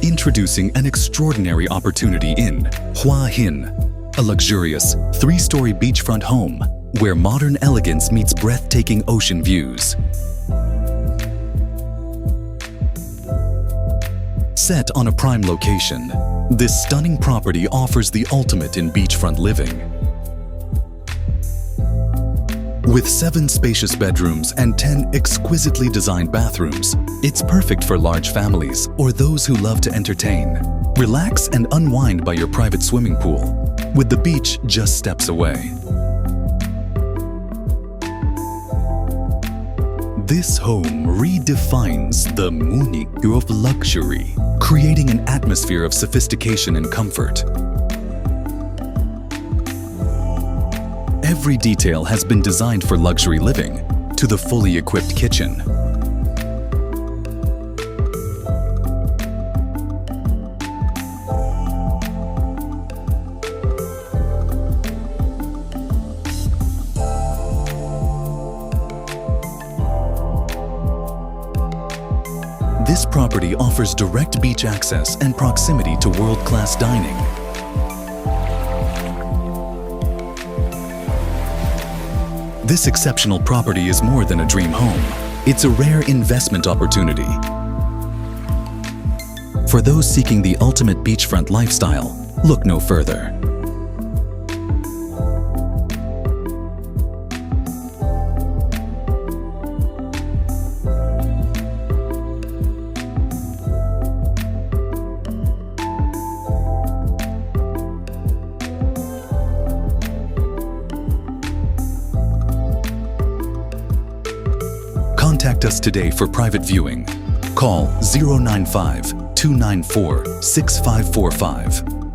Introducing an extraordinary opportunity in Hua Hin, a luxurious, three-story beachfront home where modern elegance meets breathtaking ocean views. Set on a prime location, this stunning property offers the ultimate in beachfront living. With 7 spacious bedrooms and 10 exquisitely designed bathrooms, it's perfect for large families or those who love to entertain. Relax and unwind by your private swimming pool, with the beach just steps away. This home redefines the Munich of luxury, creating an atmosphere of sophistication and comfort. Every detail has been designed for luxury living, to the fully equipped kitchen. This property offers direct beach access and proximity to world-class dining. This exceptional property is more than a dream home. It's a rare investment opportunity. For those seeking the ultimate beachfront lifestyle, look no further. Contact us today for private viewing. Call 095 294 6545.